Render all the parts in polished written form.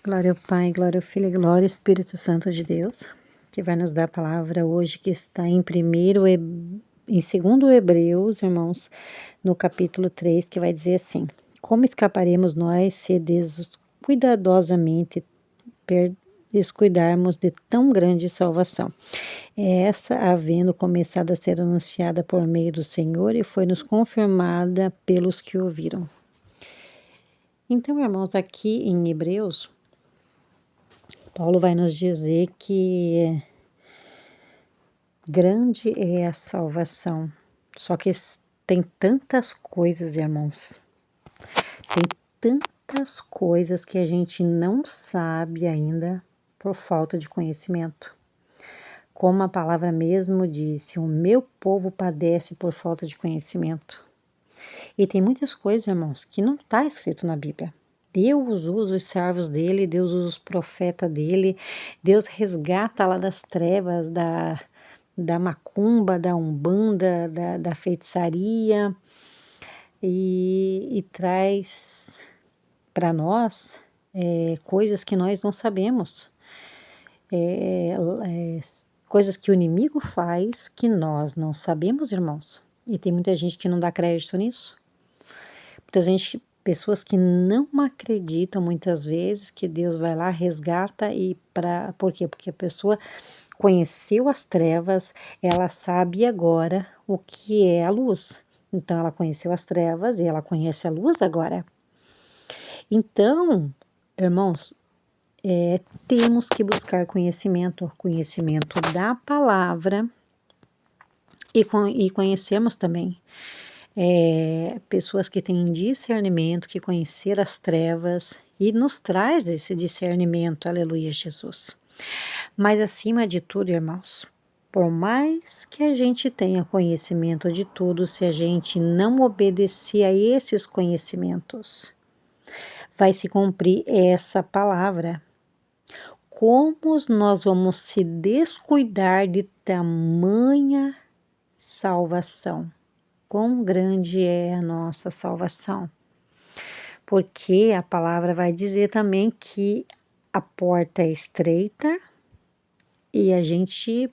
Glória ao Pai, glória ao Filho e glória ao Espírito Santo de Deus, que vai nos dar a palavra hoje, que está em 2 Hebreus, irmãos, no capítulo 3, que vai dizer assim: como escaparemos nós se descuidadosamente descuidarmos de tão grande salvação? Essa, havendo começado a ser anunciada por meio do Senhor e foi-nos confirmada pelos que ouviram. Então, irmãos, aqui em Hebreus, Paulo vai nos dizer que grande é a salvação. Só que tem tantas coisas, irmãos. Tem tantas coisas que a gente não sabe ainda por falta de conhecimento. Como a palavra mesmo disse, o meu povo padece por falta de conhecimento. E tem muitas coisas, irmãos, que não está escrito na Bíblia. Deus usa os servos dele, Deus usa os profetas dele, Deus resgata lá das trevas, da macumba, da umbanda, da feitiçaria e traz para nós coisas que nós não sabemos, coisas que o inimigo faz que nós não sabemos, irmãos. E tem muita gente que não dá crédito nisso. Pessoas que não acreditam muitas vezes que Deus vai lá, resgata por quê? Porque a pessoa conheceu as trevas, ela sabe agora o que é a luz. Então ela conheceu as trevas e ela conhece a luz agora. Então, irmãos, temos que buscar conhecimento da palavra e conhecermos também pessoas que têm discernimento, que conheceram as trevas e nos traz esse discernimento, aleluia, Jesus. Mas acima de tudo, irmãos, por mais que a gente tenha conhecimento de tudo, se a gente não obedecer a esses conhecimentos, vai se cumprir essa palavra. Como nós vamos se descuidar de tamanha salvação? Quão grande é a nossa salvação? Porque a palavra vai dizer também que a porta é estreita e a gente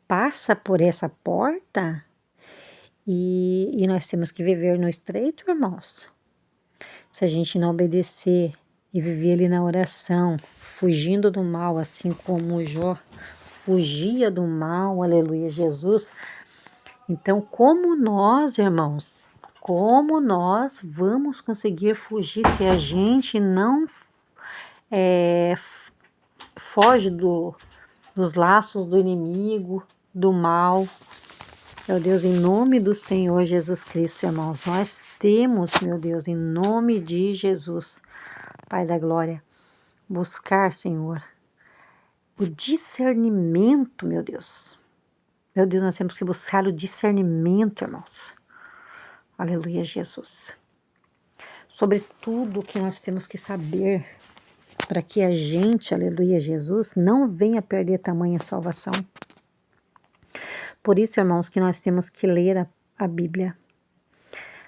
passa por essa porta e nós temos que viver no estreito, irmãos. Se a gente não obedecer e viver ali na oração, fugindo do mal, assim como Jó fugia do mal, aleluia, Jesus. Então, como nós, irmãos, como nós vamos conseguir fugir se a gente não foge dos laços do inimigo, do mal? Meu Deus, em nome do Senhor Jesus Cristo, irmãos, nós temos, meu Deus, em nome de Jesus, Pai da glória, buscar, Senhor, o discernimento, meu Deus. Meu Deus, nós temos que buscar o discernimento, irmãos. Aleluia, Jesus. Sobre tudo que nós temos que saber para que a gente, aleluia, Jesus, não venha perder tamanha salvação. Por isso, irmãos, que nós temos que ler a Bíblia.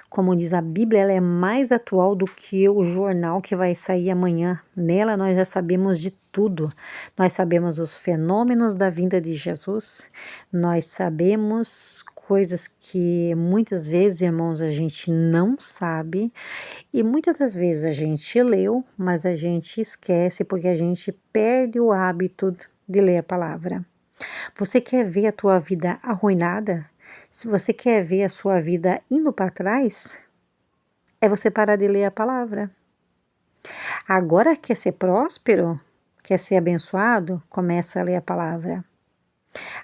Como diz a Bíblia, ela é mais atual do que o jornal que vai sair amanhã. Nela nós já sabemos de tudo. Nós sabemos os fenômenos da vinda de Jesus. Nós sabemos coisas que muitas vezes, irmãos, a gente não sabe. E muitas das vezes a gente leu, mas a gente esquece porque a gente perde o hábito de ler a palavra. Você quer ver a tua vida arruinada? Se você quer ver a sua vida indo para trás, é você parar de ler a palavra. Agora quer ser próspero? Quer ser abençoado? Começa a ler a palavra.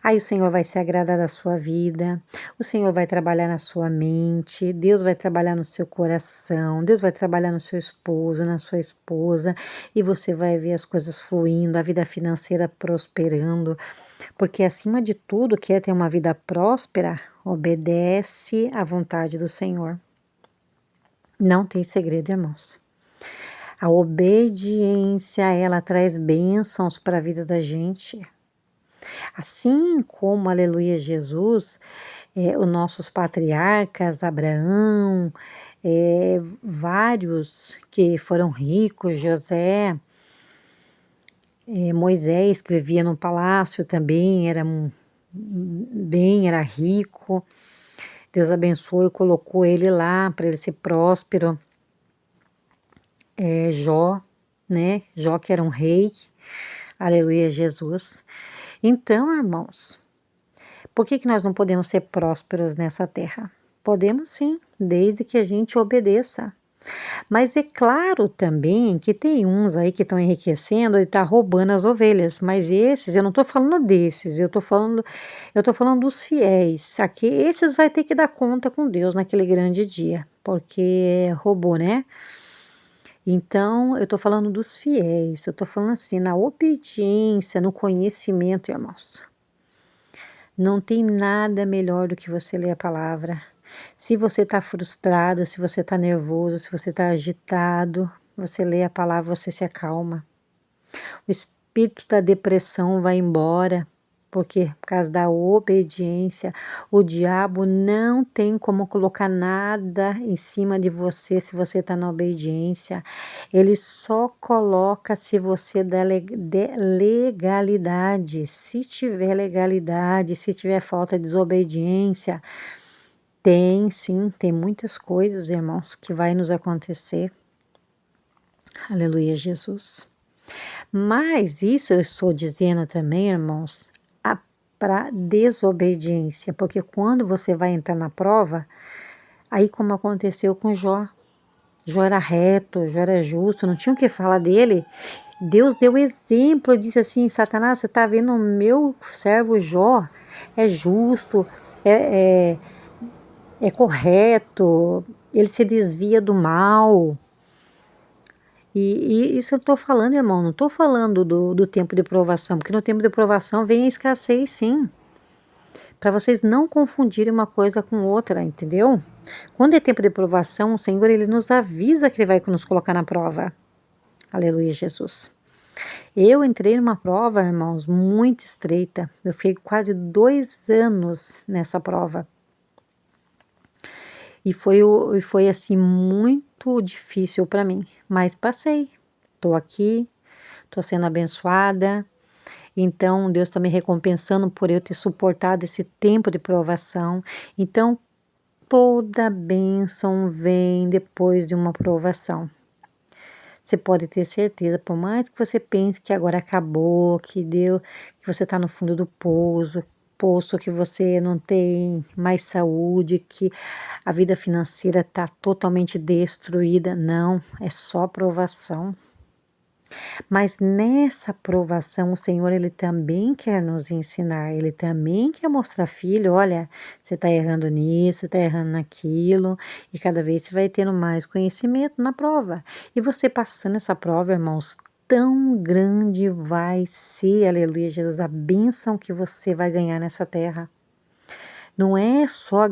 Aí o Senhor vai se agradar da sua vida, o Senhor vai trabalhar na sua mente, Deus vai trabalhar no seu coração, Deus vai trabalhar no seu esposo, na sua esposa, e você vai ver as coisas fluindo, a vida financeira prosperando, porque acima de tudo, quer ter uma vida próspera, obedece à vontade do Senhor. Não tem segredo, irmãos. A obediência, ela traz bênçãos para a vida da gente. Assim como, aleluia, Jesus, os nossos patriarcas, Abraão, vários que foram ricos, José, Moisés, que vivia no palácio também, era rico. Deus abençoou e colocou ele lá para ele ser próspero. Jó, né? Jó que era um rei. Aleluia, Jesus. Então, irmãos, por que nós não podemos ser prósperos nessa terra? Podemos sim, desde que a gente obedeça. Mas é claro também que tem uns aí que estão enriquecendo e tá roubando as ovelhas, mas esses, eu não estou falando desses, eu estou falando dos fiéis. Aqui, esses vai ter que dar conta com Deus naquele grande dia, porque roubou, né? Então, eu estou falando dos fiéis, eu estou falando assim, na obediência, no conhecimento, irmãos. Não tem nada melhor do que você ler a palavra. Se você está frustrado, se você está nervoso, se você está agitado, você lê a palavra, você se acalma. O espírito da depressão vai embora, porque por causa da obediência, o diabo não tem como colocar nada em cima de você se você está na obediência. Ele só coloca se você der legalidade. Se tiver legalidade, se tiver falta de desobediência, tem sim, tem muitas coisas, irmãos, que vai nos acontecer. Aleluia, Jesus. Mas isso eu estou dizendo também, irmãos, para desobediência, porque quando você vai entrar na prova, aí como aconteceu com Jó, Jó era reto, Jó era justo, não tinha o que falar dele. Deus deu exemplo, disse assim, Satanás, você está vendo o meu servo Jó, é justo, é correto, ele se desvia do mal. E isso eu estou falando, irmão, não estou falando do tempo de provação, porque no tempo de provação vem a escassez, sim. Para vocês não confundirem uma coisa com outra, entendeu? Quando é tempo de provação, o Senhor, Ele nos avisa que Ele vai nos colocar na prova. Aleluia, Jesus. Eu entrei numa prova, irmãos, muito estreita. Eu fiquei quase 2 anos nessa prova. E foi assim, muito difícil para mim, mas passei. Tô aqui, tô sendo abençoada. Então, Deus está me recompensando por eu ter suportado esse tempo de provação. Então, toda bênção vem depois de uma provação. Você pode ter certeza, por mais que você pense que agora acabou, que você está no fundo do poço, que você não tem mais saúde, que a vida financeira está totalmente destruída. Não, é só provação. Mas nessa provação, o Senhor, Ele também quer nos ensinar, Ele também quer mostrar, filho, olha, você está errando nisso, você está errando naquilo, e cada vez você vai tendo mais conhecimento na prova. E você passando essa prova, irmãos, tão grande vai ser, aleluia, Jesus, a bênção que você vai ganhar nessa terra. Não é só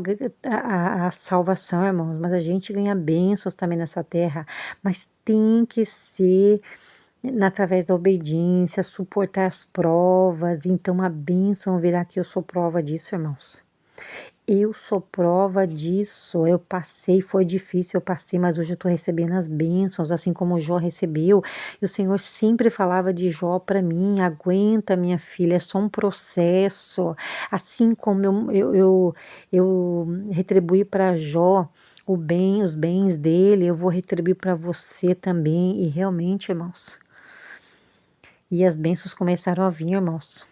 a salvação, irmãos, mas a gente ganha bênçãos também nessa terra, mas tem que ser através da obediência, suportar as provas, então a bênção virá, que eu sou prova disso, irmãos. Eu sou prova disso, eu passei, foi difícil, eu passei, mas hoje eu estou recebendo as bênçãos, assim como Jó recebeu, e o Senhor sempre falava de Jó para mim, aguenta minha filha, é só um processo, assim como eu retribuí para Jó os bens dele, eu vou retribuir para você também, e realmente, irmãos, e as bênçãos começaram a vir, irmãos.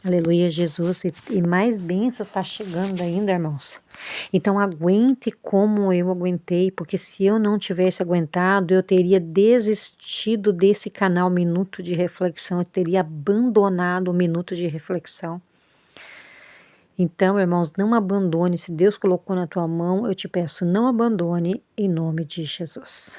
Aleluia, Jesus. E mais bênçãos está chegando ainda, irmãos. Então aguente como eu aguentei, porque se eu não tivesse aguentado, eu teria desistido desse canal Minuto de Reflexão, eu teria abandonado o Minuto de Reflexão. Então, irmãos, não abandone. Se Deus colocou na tua mão, eu te peço, não abandone, em nome de Jesus.